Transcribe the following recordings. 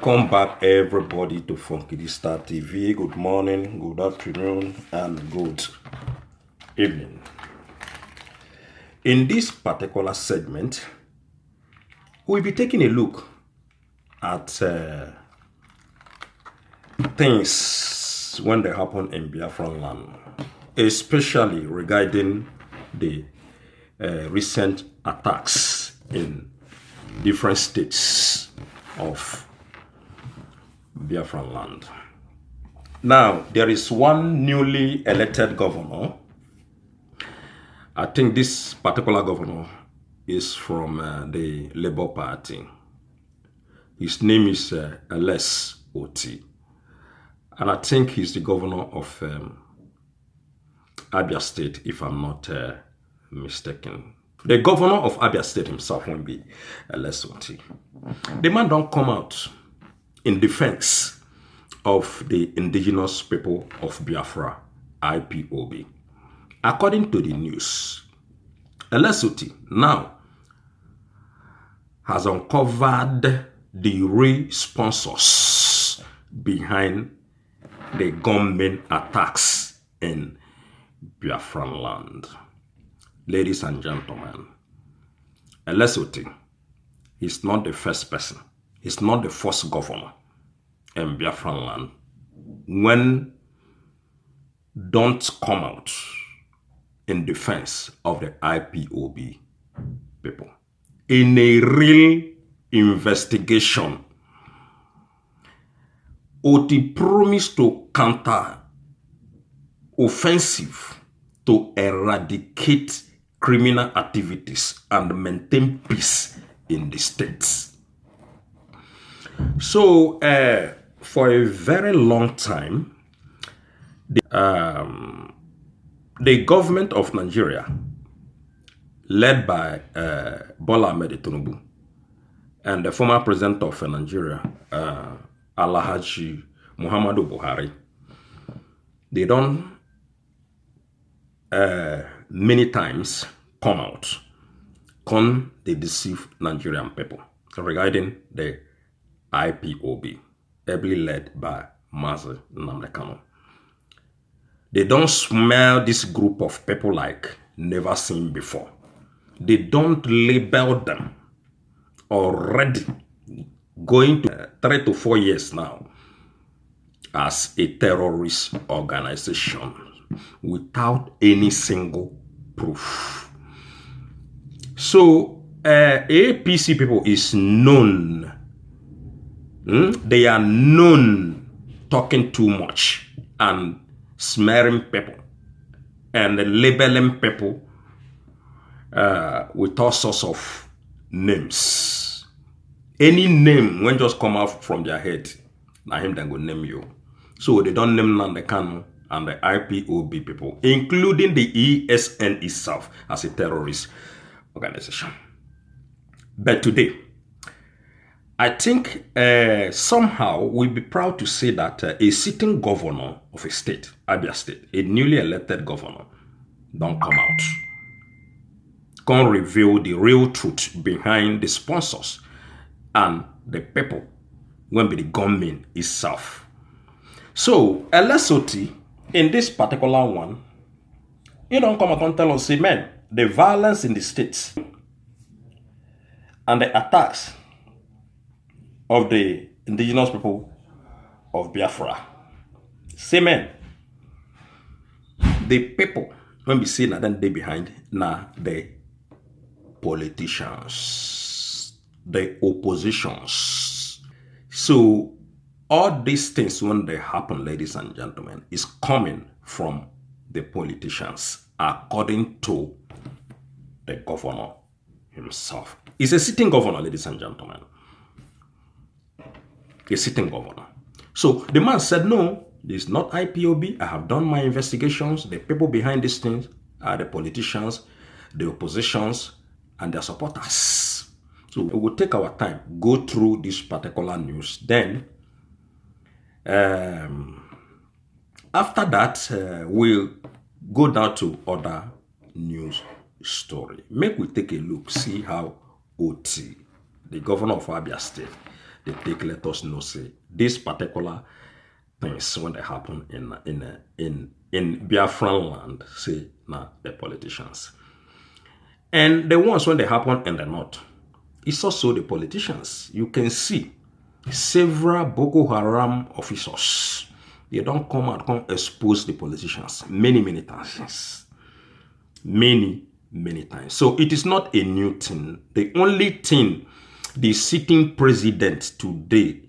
Welcome back, everybody, to Funky Star TV. Good morning, good afternoon, and good evening. In this particular segment, we'll be taking a look at things when they happen in Biafran land, especially regarding the recent attacks in different states of Biafran land. Now, there is one newly elected governor. I think this particular governor is from the Labour Party. His name is Otti. And I think he's the governor of Abia State, if I'm not mistaken. The governor of Abia State himself won't be Otti. The man don't come out in defense of the indigenous people of Biafra, Ipob. According to the news, Otti now has uncovered the real sponsors behind the gunmen attacks in Biafran land. Ladies and gentlemen, Otti is not the first person. He's not the first governor in Biafran land when don't come out in defense of the Ipob people. In a real investigation, Otti promised to counter offensive to eradicate criminal activities and maintain peace in the states. So, for a very long time, the government of Nigeria, led by Bola Ahmed Tinubu, and the former president of Nigeria, Alhaji Muhammadu Buhari, they don't many times come out, they deceive Nigerian people regarding the Ipob, ably led by Nnamdi Kanu. They don't smell this group of people like never seen before. They don't label them already going to 3 to 4 years now as a terrorist organization without any single proof. So APC people is known. They are known talking too much and smearing people and labeling people with all sorts of names. Any name when just come out from their head, now him then go name you. So they don't name Nnamdi Kanu and the Ipob people, including the ESN itself as a terrorist organization. But today, I think somehow we'll be proud to say that a sitting governor of a state, Abia State, a newly elected governor, don't come out. Can't reveal the real truth behind the sponsors and the people when be the government itself. So, Otti, in this particular one, you don't come out and tell us, say, man, the violence in the states and the attacks of the indigenous people of Biafra. Say, man, the people, when we see that, then they behind, now the politicians, the oppositions. So, all these things, when they happen, ladies and gentlemen, is coming from the politicians, according to the governor himself. He's a sitting governor, ladies and gentlemen. A sitting governor. So the man said, no, this is not Ipob. I have done my investigations. The people behind these things are the politicians, the oppositions, and their supporters. So we will take our time, go through this particular news. Then, after that, we'll go down to other news story. Make we take a look, see how Otti, the governor of Abia State, they take let us know say this particular things when they happen in Biafran land, say now the politicians. And the ones when they happen in the north, it's also the politicians. You can see several Boko Haram officers. They don't come out, come expose the politicians many times. Many times. So it is not a new thing. The only thing the sitting president today,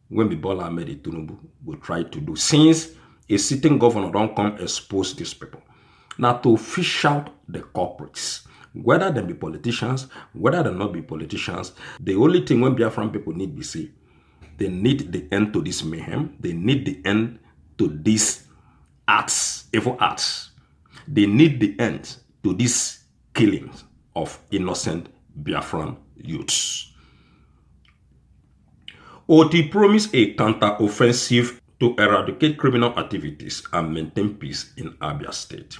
when Bola Ahmed Tinubu will try to do, since a sitting governor don't come expose these people, now to fish out the corporates, whether they be politicians, whether they not be politicians. The only thing when Biafran people need be say, they need the end to this mayhem. They need the end to these acts, evil acts. They need the end to this killings of innocent Biafran youths. Otti promised a counter-offensive to eradicate criminal activities and maintain peace in Abia State.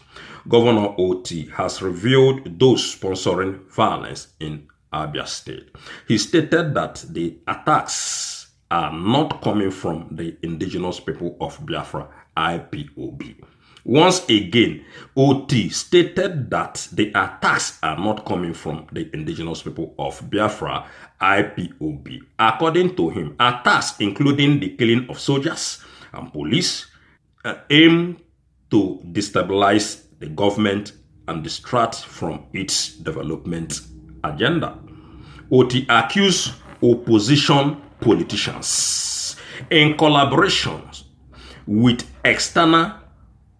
Governor Otti has revealed those sponsoring violence in Abia State. He stated that the attacks are not coming from the indigenous people of Biafra, IPOB. Once again, Otti stated that the attacks are not coming from the indigenous people of Biafra, IPOB. According to him, attacks including the killing of soldiers and police aim to destabilize the government and distract from its development agenda. Otti accused opposition politicians in collaboration with external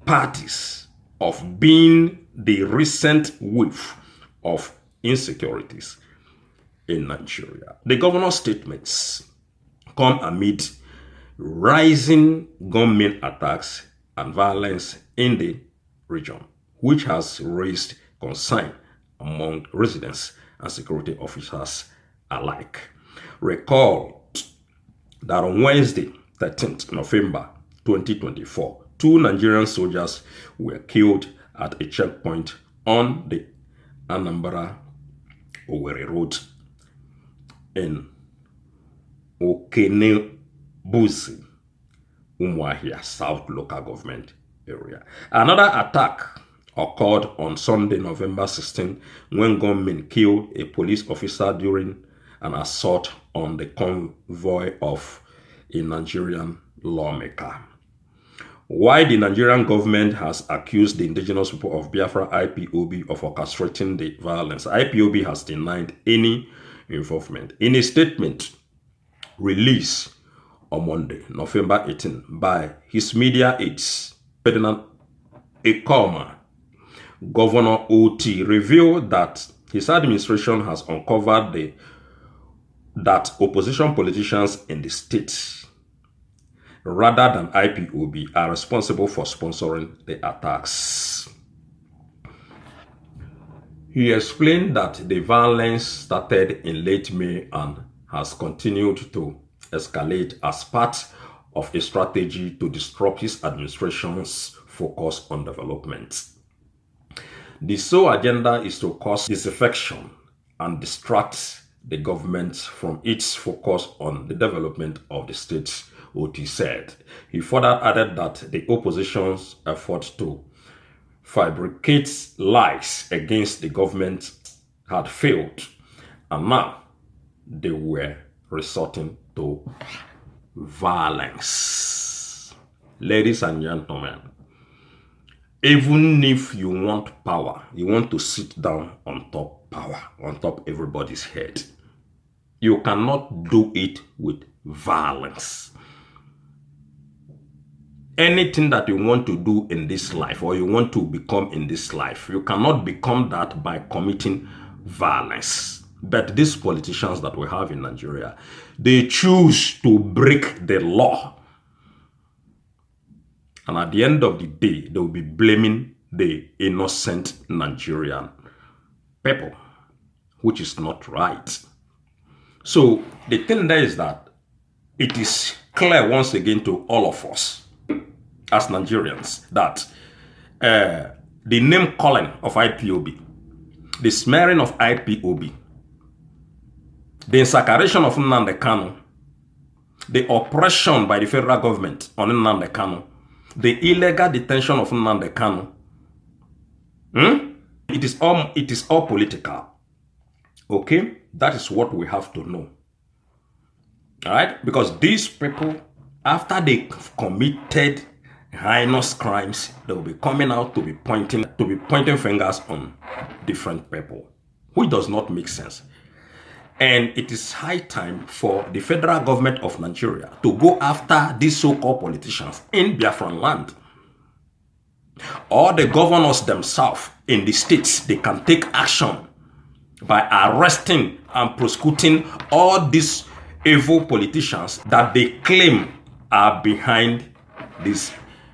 parties of being the recent wave of insecurities in Nigeria. The governor's statements come amid rising gunmen attacks and violence in the region, which has raised concern among residents and security officers alike. Recall that on Wednesday, 13th November 2024, 2 Nigerian soldiers were killed at a checkpoint on the Anambra-Owerri Road in Okenebuzi, Umuahia South Local Government Area. Another attack occurred on Sunday, November 16, when gunmen killed a police officer during an assault on the convoy of a Nigerian lawmaker. While the Nigerian government has accused the indigenous people of Biafra, IPOB, of orchestrating the violence, IPOB has denied any involvement. In a statement released on Monday, November 18, by his media aides, Ferdinand Ekoma, Governor Otti revealed that his administration has uncovered that opposition politicians in the state, rather than IPOB, are responsible for sponsoring the attacks. He explained that the violence started in late May and has continued to escalate as part of a strategy to disrupt his administration's focus on development. The sole agenda is to cause disaffection and distract the government from its focus on the development of the state, Otti said. He further added that the opposition's effort to fabricate lies against the government had failed, and now they were resorting to violence. Ladies and gentlemen, even if you want power, you want to sit down on top power, on top everybody's head, you cannot do it with violence. Anything that you want to do in this life, or you want to become in this life, you cannot become that by committing violence. But these politicians that we have in Nigeria, they choose to break the law. And at the end of the day, they will be blaming the innocent Nigerian people, which is not right. So the thing there is that it is clear once again to all of us as Nigerians that the name calling of IPOB, the smearing of IPOB, the insacration of Nnamdi Kanu, the oppression by the federal government on Nnamdi Kanu, the illegal detention of Nnamdi Kanu. It is all political. Okay? That is what we have to know. All right? Because these people, after they committed heinous crimes, they will be coming out to be pointing fingers on different people, which does not make sense. And it is high time for the federal government of Nigeria to go after these so-called politicians in Biafran land. Or the governors themselves in the states, they can take action by arresting and prosecuting all these evil politicians that they claim are behind these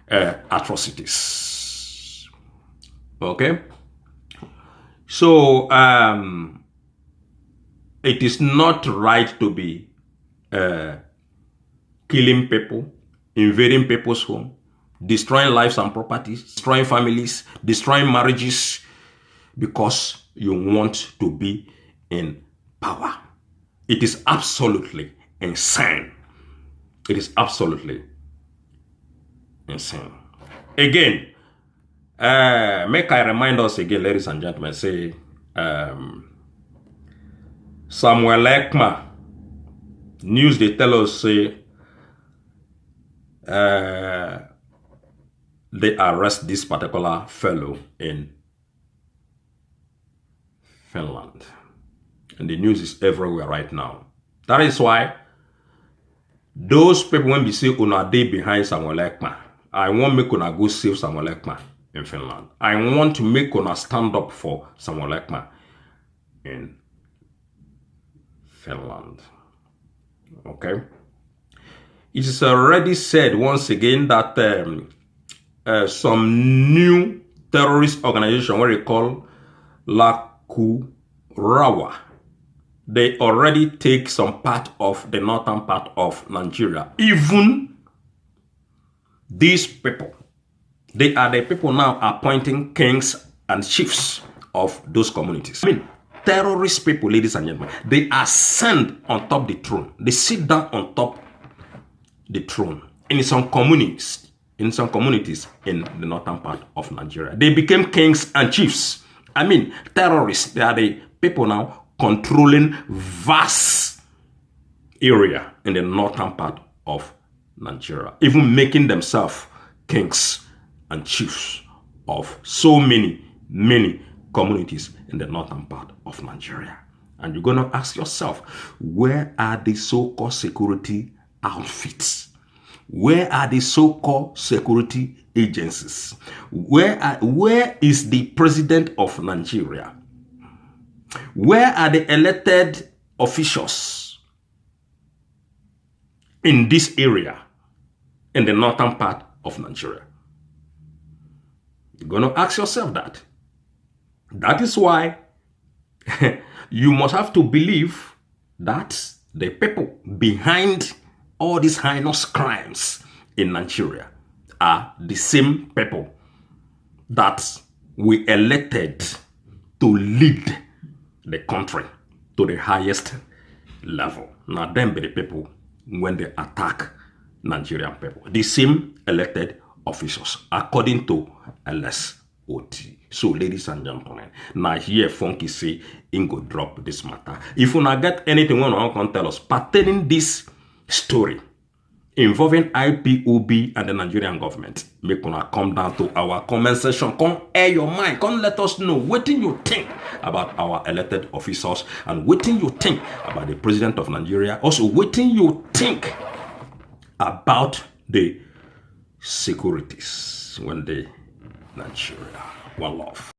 atrocities. Okay? So, it is not right to be killing people, invading people's home, destroying lives and properties, destroying families, destroying marriages because you want to be in power. It is absolutely insane. It is absolutely insane. Again, make I remind us again, ladies and gentlemen, say, Samuel Ekma, news they tell us, say, they arrest this particular fellow in Finland. And the news is everywhere right now. That is why those people, when we say una dey behind Samuel Ekma, I want make una go save Samuel Ekma in Finland. I want to make una stand up for Samuel Ekma in Finland. Okay? It is already said once again that some new terrorist organization, what they call Lakurawa, they already take some part of the northern part of Nigeria. Even these people, they are the people now appointing kings and chiefs of those communities. I mean, terrorist people, ladies and gentlemen, they are sent on top the throne. They sit down on top the throne in some communities in the northern part of Nigeria. They became kings and chiefs. I mean, terrorists, they are the people now controlling vast area in the northern part of Nigeria, even making themselves kings and chiefs of so many communities in the northern part of Nigeria. And you're going to ask yourself, where are the so-called security outfits? Where are the so-called security agencies? Where is the president of Nigeria? Where are the elected officials in this area, in the northern part of Nigeria? You're going to ask yourself that. That is why you must have to believe that the people behind all these heinous crimes in Nigeria are the same people that we elected to lead the country to the highest level. Now, them be the people when they attack Nigerian people. The same elected officials, according to LS Otti. So, ladies and gentlemen, now here Funky say, Ingo drop this matter. If you not get anything one can tell us pertaining this story involving IPOB and the Nigerian government, make una come down to our comment section, come air your mind, come let us know what you think about our elected officials and what you think about the president of Nigeria. Also, what you think about the securities when they Nigeria. One love.